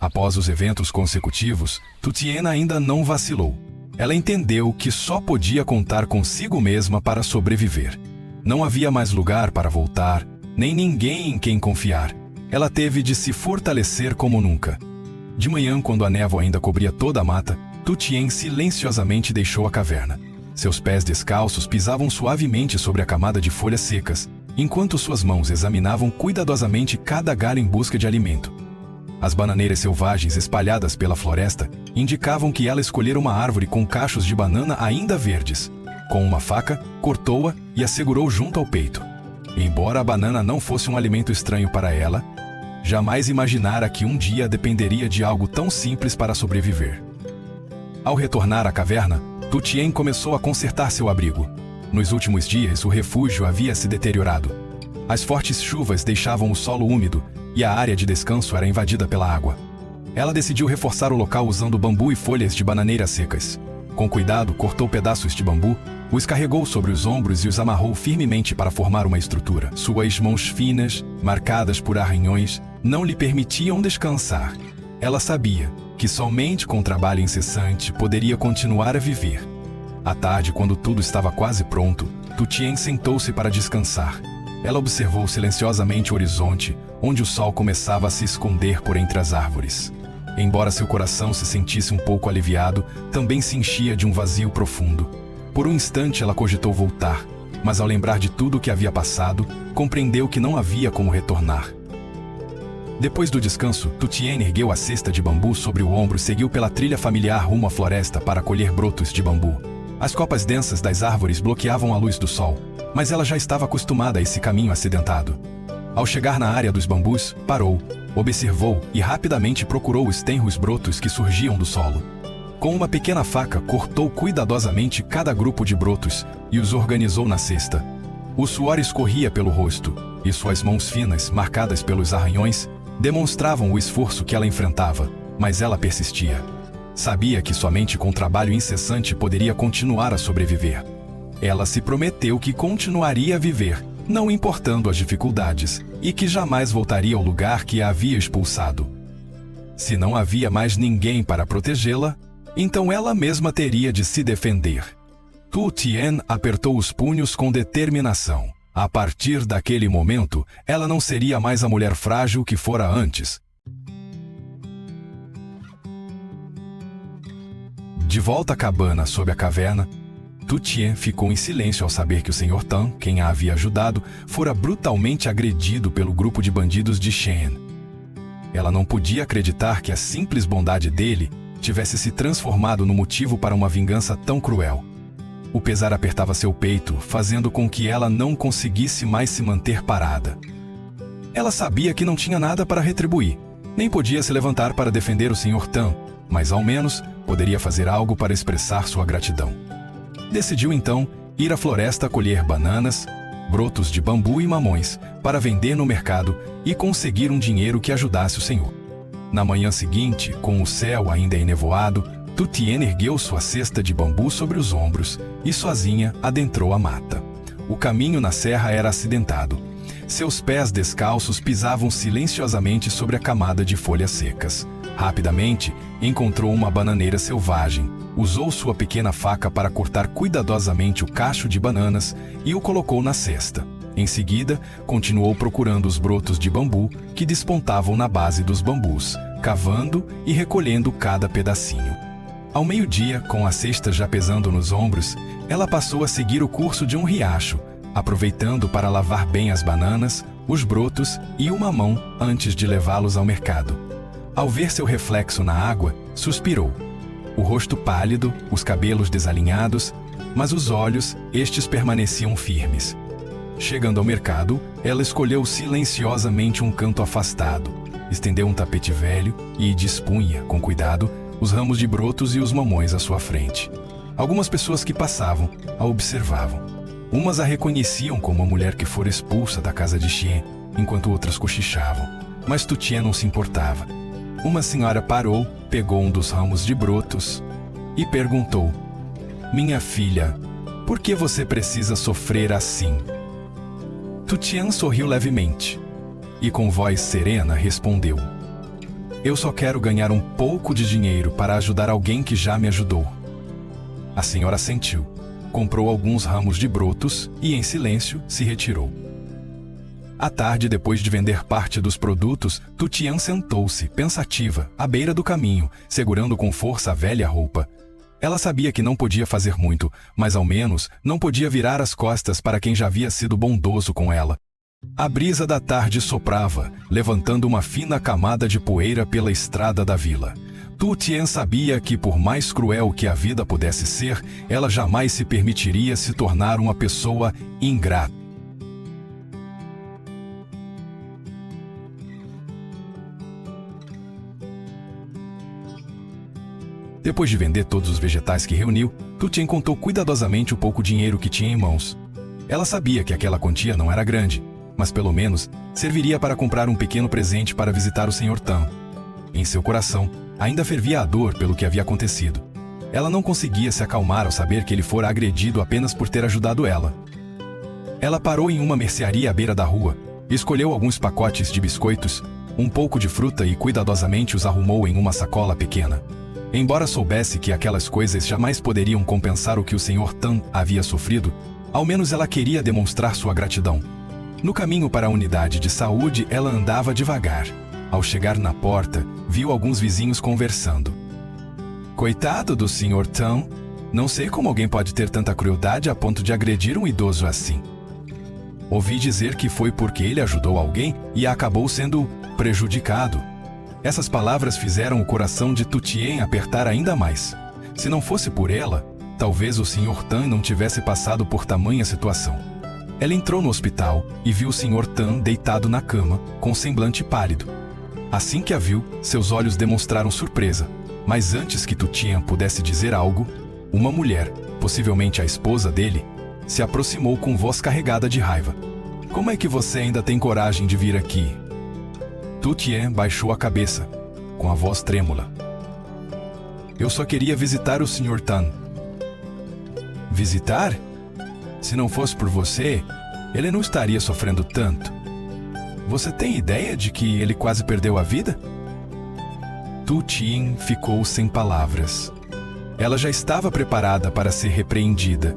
Após os eventos consecutivos, Tutian ainda não vacilou. Ela entendeu que só podia contar consigo mesma para sobreviver. Não havia mais lugar para voltar, nem ninguém em quem confiar. Ela teve de se fortalecer como nunca. De manhã, quando a névoa ainda cobria toda a mata, Tutian silenciosamente deixou a caverna. Seus pés descalços pisavam suavemente sobre a camada de folhas secas, enquanto suas mãos examinavam cuidadosamente cada galho em busca de alimento. As bananeiras selvagens espalhadas pela floresta indicavam que ela escolhera uma árvore com cachos de banana ainda verdes. Com uma faca, cortou-a e a segurou junto ao peito. Embora a banana não fosse um alimento estranho para ela, jamais imaginara que um dia dependeria de algo tão simples para sobreviver. Ao retornar à caverna, Tutian começou a consertar seu abrigo. Nos últimos dias, o refúgio havia se deteriorado. As fortes chuvas deixavam o solo úmido e a área de descanso era invadida pela água. Ela decidiu reforçar o local usando bambu e folhas de bananeira secas. Com cuidado, cortou pedaços de bambu, os carregou sobre os ombros e os amarrou firmemente para formar uma estrutura. Suas mãos finas, marcadas por arranhões, não lhe permitiam descansar. Ela sabia que somente com trabalho incessante poderia continuar a viver. À tarde, quando tudo estava quase pronto, Tutian sentou-se para descansar. Ela observou silenciosamente o horizonte, onde o sol começava a se esconder por entre as árvores. Embora seu coração se sentisse um pouco aliviado, também se enchia de um vazio profundo. Por um instante ela cogitou voltar, mas ao lembrar de tudo o que havia passado, compreendeu que não havia como retornar. Depois do descanso, Tutian ergueu a cesta de bambu sobre o ombro e seguiu pela trilha familiar rumo à floresta para colher brotos de bambu. As copas densas das árvores bloqueavam a luz do sol, mas ela já estava acostumada a esse caminho acidentado. Ao chegar na área dos bambus, parou, observou e rapidamente procurou os tenros brotos que surgiam do solo. Com uma pequena faca, cortou cuidadosamente cada grupo de brotos e os organizou na cesta. O suor escorria pelo rosto, e suas mãos finas, marcadas pelos arranhões, demonstravam o esforço que ela enfrentava, mas ela persistia. Sabia que somente com trabalho incessante poderia continuar a sobreviver. Ela se prometeu que continuaria a viver, não importando as dificuldades, e que jamais voltaria ao lugar que a havia expulsado. Se não havia mais ninguém para protegê-la, então ela mesma teria de se defender. Tutian apertou os punhos com determinação. A partir daquele momento, ela não seria mais a mulher frágil que fora antes. De volta à cabana sob a caverna, Tutian ficou em silêncio ao saber que o Sr. Tan, quem a havia ajudado, fora brutalmente agredido pelo grupo de bandidos de Shen. Ela não podia acreditar que a simples bondade dele tivesse se transformado no motivo para uma vingança tão cruel. O pesar apertava seu peito, fazendo com que ela não conseguisse mais se manter parada. Ela sabia que não tinha nada para retribuir, nem podia se levantar para defender o Sr. Tan, mas ao menos poderia fazer algo para expressar sua gratidão. Decidiu então ir à floresta colher bananas, brotos de bambu e mamões para vender no mercado e conseguir um dinheiro que ajudasse o senhor. Na manhã seguinte, com o céu ainda enevoado, Tutian ergueu sua cesta de bambu sobre os ombros e sozinha adentrou a mata. O caminho na serra era acidentado. Seus pés descalços pisavam silenciosamente sobre a camada de folhas secas. Rapidamente, encontrou uma bananeira selvagem, usou sua pequena faca para cortar cuidadosamente o cacho de bananas e o colocou na cesta. Em seguida, continuou procurando os brotos de bambu que despontavam na base dos bambus, cavando e recolhendo cada pedacinho. Ao meio-dia, com a cesta já pesando nos ombros, ela passou a seguir o curso de um riacho, aproveitando para lavar bem as bananas, os brotos e o mamão antes de levá-los ao mercado. Ao ver seu reflexo na água, suspirou. O rosto pálido, os cabelos desalinhados, mas os olhos, estes permaneciam firmes. Chegando ao mercado, ela escolheu silenciosamente um canto afastado, estendeu um tapete velho e dispunha, com cuidado, os ramos de brotos e os mamões à sua frente. Algumas pessoas que passavam a observavam. Umas a reconheciam como a mulher que fora expulsa da casa de Xian, enquanto outras cochichavam. Mas Tutian não se importava. Uma senhora parou, pegou um dos ramos de brotos e perguntou: "Minha filha, por que você precisa sofrer assim?" Tutian sorriu levemente e com voz serena respondeu: Eu só quero ganhar um pouco de dinheiro para ajudar alguém que já me ajudou. A senhora assentiu, comprou alguns ramos de brotos e, em silêncio, se retirou. À tarde, depois de vender parte dos produtos, Tu Tien sentou-se, pensativa, à beira do caminho, segurando com força a velha roupa. Ela sabia que não podia fazer muito, mas ao menos não podia virar as costas para quem já havia sido bondoso com ela. A brisa da tarde soprava, levantando uma fina camada de poeira pela estrada da vila. Tu Tien sabia que, por mais cruel que a vida pudesse ser, ela jamais se permitiria se tornar uma pessoa ingrata. Depois de vender todos os vegetais que reuniu, Tu Tien contou cuidadosamente o pouco dinheiro que tinha em mãos. Ela sabia que aquela quantia não era grande, mas pelo menos serviria para comprar um pequeno presente para visitar o Sr. Tan. Em seu coração, ainda fervia a dor pelo que havia acontecido. Ela não conseguia se acalmar ao saber que ele fora agredido apenas por ter ajudado ela. Ela parou em uma mercearia à beira da rua, escolheu alguns pacotes de biscoitos, um pouco de fruta e cuidadosamente os arrumou em uma sacola pequena. Embora soubesse que aquelas coisas jamais poderiam compensar o que o Sr. Tan havia sofrido, ao menos ela queria demonstrar sua gratidão. No caminho para a unidade de saúde, ela andava devagar. Ao chegar na porta, viu alguns vizinhos conversando. Coitado do Sr. Tan, não sei como alguém pode ter tanta crueldade a ponto de agredir um idoso assim. Ouvi dizer que foi porque ele ajudou alguém e acabou sendo prejudicado. Essas palavras fizeram o coração de Tu Tien apertar ainda mais. Se não fosse por ela, talvez o Sr. Tan não tivesse passado por tamanha situação. Ela entrou no hospital e viu o Sr. Tan deitado na cama, com semblante pálido. Assim que a viu, seus olhos demonstraram surpresa. Mas antes que Tu Tien pudesse dizer algo, uma mulher, possivelmente a esposa dele, se aproximou com voz carregada de raiva. Como é que você ainda tem coragem de vir aqui? Tu Tien baixou a cabeça, com a voz trêmula. Eu só queria visitar o Sr. Tan. Visitar? Se não fosse por você, ele não estaria sofrendo tanto. Você tem ideia de que ele quase perdeu a vida? Tu Tien ficou sem palavras. Ela já estava preparada para ser repreendida,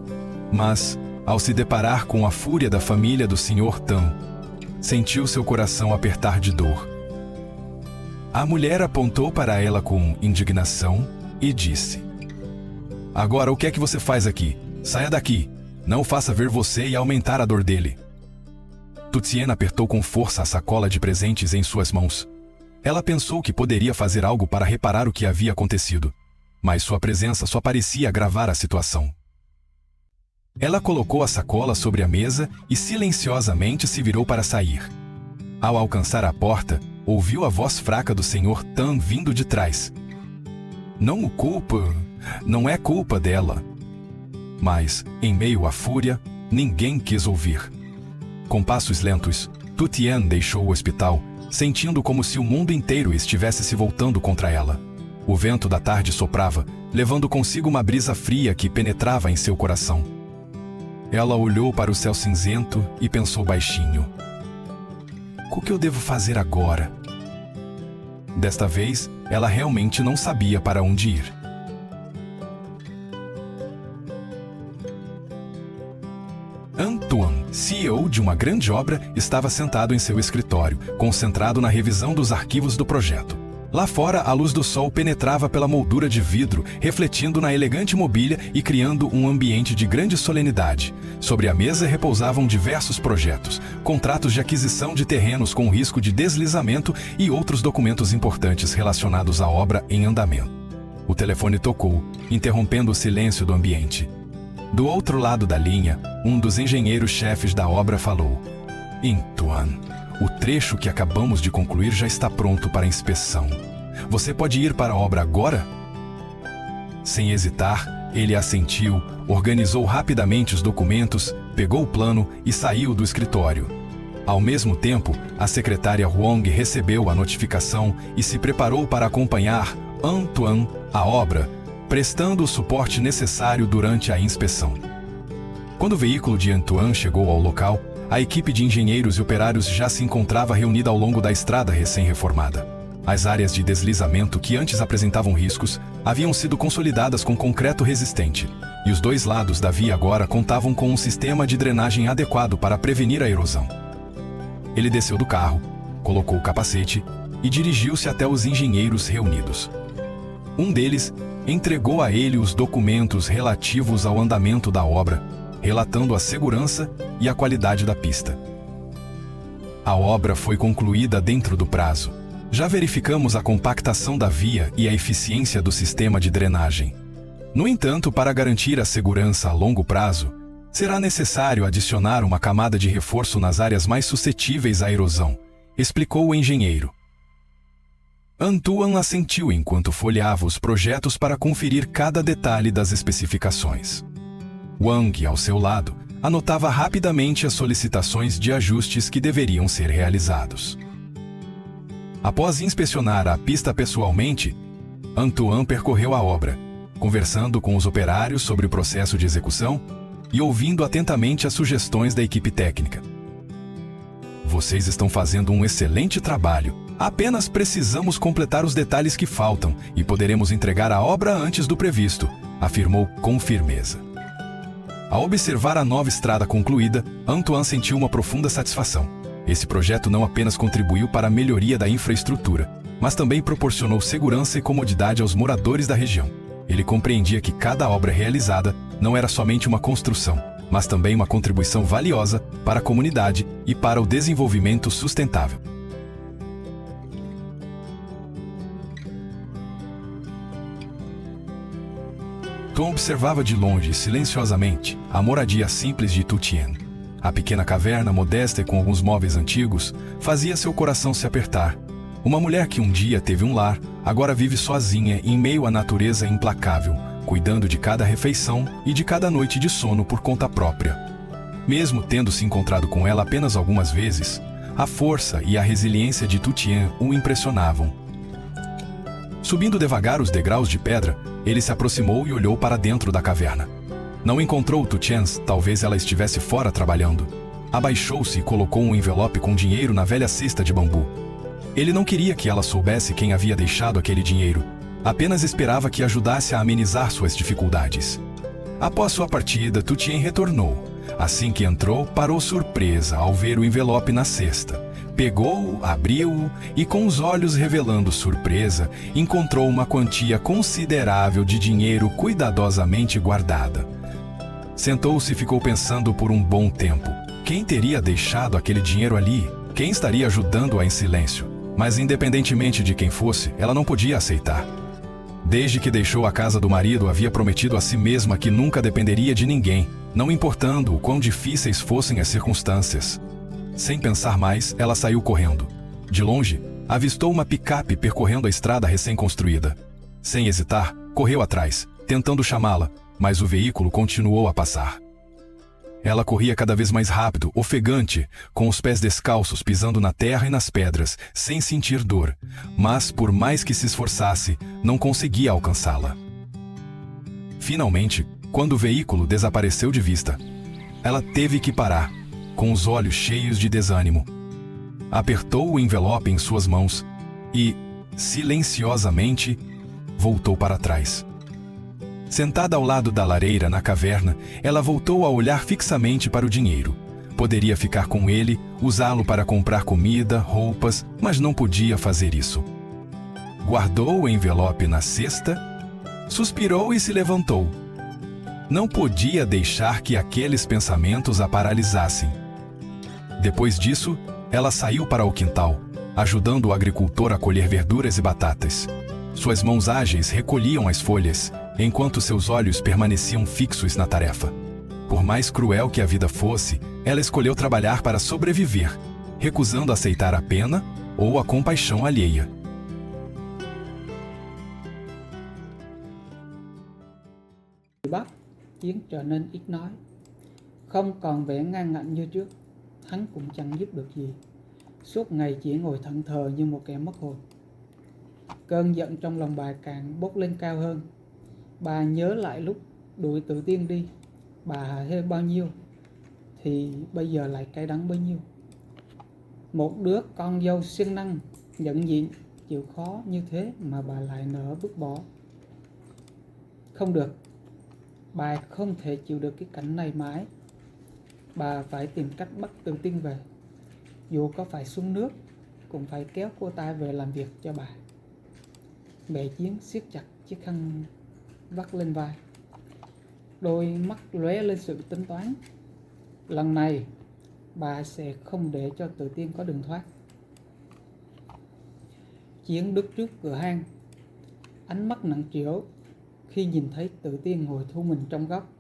mas, ao se deparar com a fúria da família do Sr. Tan, sentiu seu coração apertar de dor. A mulher apontou para ela com indignação e disse: Agora o que é que você faz aqui? Saia daqui! Não o faça ver você e aumentar a dor dele. Tu Tien apertou com força a sacola de presentes em suas mãos. Ela pensou que poderia fazer algo para reparar o que havia acontecido, mas sua presença só parecia agravar a situação. Ela colocou a sacola sobre a mesa e silenciosamente se virou para sair. Ao alcançar a porta, ouviu a voz fraca do Sr. Tan vindo de trás. Não o culpa, não é culpa dela. Mas, em meio à fúria, ninguém quis ouvir. Com passos lentos, Tu Tien deixou o hospital, sentindo como se o mundo inteiro estivesse se voltando contra ela. O vento da tarde soprava, levando consigo uma brisa fria que penetrava em seu coração. Ela olhou para o céu cinzento e pensou baixinho. O que eu devo fazer agora? Desta vez, ela realmente não sabia para onde ir. Antoine, CEO de uma grande obra, estava sentado em seu escritório, concentrado na revisão dos arquivos do projeto. Lá fora, a luz do sol penetrava pela moldura de vidro, refletindo na elegante mobília e criando um ambiente de grande solenidade. Sobre a mesa repousavam diversos projetos, contratos de aquisição de terrenos com risco de deslizamento e outros documentos importantes relacionados à obra em andamento. O telefone tocou, interrompendo o silêncio do ambiente. Do outro lado da linha, um dos engenheiros-chefes da obra falou: Antoine, o trecho que acabamos de concluir já está pronto para inspeção. Você pode ir para a obra agora? Sem hesitar, ele assentiu, organizou rapidamente os documentos, pegou o plano e saiu do escritório. Ao mesmo tempo, a secretária Huang recebeu a notificação e se preparou para acompanhar Antoine à obra, prestando o suporte necessário durante a inspeção. Quando o veículo de Antoine chegou ao local, a equipe de engenheiros e operários já se encontrava reunida ao longo da estrada recém-reformada. As áreas de deslizamento que antes apresentavam riscos haviam sido consolidadas com concreto resistente, e os dois lados da via agora contavam com um sistema de drenagem adequado para prevenir a erosão. Ele desceu do carro, colocou o capacete e dirigiu-se até os engenheiros reunidos. Um deles entregou a ele os documentos relativos ao andamento da obra, relatando a segurança e a qualidade da pista. A obra foi concluída dentro do prazo. Já verificamos a compactação da via e a eficiência do sistema de drenagem. No entanto, para garantir a segurança a longo prazo, será necessário adicionar uma camada de reforço nas áreas mais suscetíveis à erosão, explicou o engenheiro. Antoine assentiu enquanto folheava os projetos para conferir cada detalhe das especificações. Wang, ao seu lado, anotava rapidamente as solicitações de ajustes que deveriam ser realizados. Após inspecionar a pista pessoalmente, Antoine percorreu a obra, conversando com os operários sobre o processo de execução e ouvindo atentamente as sugestões da equipe técnica. Vocês estão fazendo um excelente trabalho. Apenas precisamos completar os detalhes que faltam e poderemos entregar a obra antes do previsto, afirmou com firmeza. Ao observar a nova estrada concluída, Antoine sentiu uma profunda satisfação. Esse projeto não apenas contribuiu para a melhoria da infraestrutura, mas também proporcionou segurança e comodidade aos moradores da região. Ele compreendia que cada obra realizada não era somente uma construção, mas também uma contribuição valiosa para a comunidade e para o desenvolvimento sustentável. Tom observava de longe, silenciosamente, a moradia simples de Tu Tien. A pequena caverna, modesta e com alguns móveis antigos, fazia seu coração se apertar. Uma mulher que um dia teve um lar, agora vive sozinha em meio à natureza implacável, cuidando de cada refeição e de cada noite de sono por conta própria. Mesmo tendo se encontrado com ela apenas algumas vezes, a força e a resiliência de Tu Tien o impressionavam. Subindo devagar os degraus de pedra, ele se aproximou e olhou para dentro da caverna. Não encontrou Tu Tien, talvez ela estivesse fora trabalhando. Abaixou-se e colocou um envelope com dinheiro na velha cesta de bambu. Ele não queria que ela soubesse quem havia deixado aquele dinheiro, apenas esperava que ajudasse a amenizar suas dificuldades. Após sua partida, Tu Tien retornou. Assim que entrou, parou surpresa ao ver o envelope na cesta. Pegou-o, abriu-o e, com os olhos revelando surpresa, encontrou uma quantia considerável de dinheiro cuidadosamente guardada. Sentou-se e ficou pensando por um bom tempo. Quem teria deixado aquele dinheiro ali? Quem estaria ajudando-a em silêncio? Mas independentemente de quem fosse, ela não podia aceitar. Desde que deixou a casa do marido, havia prometido a si mesma que nunca dependeria de ninguém, não importando o quão difíceis fossem as circunstâncias. Sem pensar mais, ela saiu correndo. De longe, avistou uma picape percorrendo a estrada recém-construída. Sem hesitar, correu atrás, tentando chamá-la, mas o veículo continuou a passar. Ela corria cada vez mais rápido, ofegante, com os pés descalços pisando na terra e nas pedras, sem sentir dor, mas, por mais que se esforçasse, não conseguia alcançá-la. Finalmente, quando o veículo desapareceu de vista, ela teve que parar, com os olhos cheios de desânimo. Apertou o envelope em suas mãos e, silenciosamente, voltou para trás. Sentada ao lado da lareira na caverna, ela voltou a olhar fixamente para o dinheiro. Poderia ficar com ele, usá-lo para comprar comida, roupas, mas não podia fazer isso. Guardou o envelope na cesta, suspirou e se levantou. Não podia deixar que aqueles pensamentos a paralisassem. Depois disso, ela saiu para o quintal, ajudando o agricultor a colher verduras e batatas. Suas mãos ágeis recolhiam as folhas, enquanto seus olhos permaneciam fixos na tarefa. Por mais cruel que a vida fosse, ela escolheu trabalhar para sobreviver, recusando aceitar a pena ou a compaixão alheia. Bắc Chiến trở nên ít nói, không còn vẻ ngang ngạnh như trước. Hắn cũng chẳng giúp được gì, suốt ngày chỉ ngồi thẫn thờ như một kẻ mất hồn. Cơn giận trong lòng bà càng bốc lên cao hơn. Bà nhớ lại lúc đuổi Tử Tiên đi, bà hả hê bao nhiêu thì bây giờ lại cay đắng bấy nhiêu. Một đứa con dâu siêng năng, nhận diện, chịu khó như thế mà bà lại nỡ vứt bỏ. Không được, bà không thể chịu được cái cảnh này mãi. Bà phải tìm cách bắt Tự Tiên về. Dù có phải xuống nước, cũng phải kéo cô ta về làm việc cho bà. Mẹ Chiến siết chặt chiếc khăn vắt lên vai. Đôi mắt lóe lên sự tính toán. Lần này, bà sẽ không để cho Tự Tiên có đường thoát. Chiến đứng trước cửa hang, ánh mắt nặng trĩu khi nhìn thấy Tự Tiên ngồi thu mình trong góc.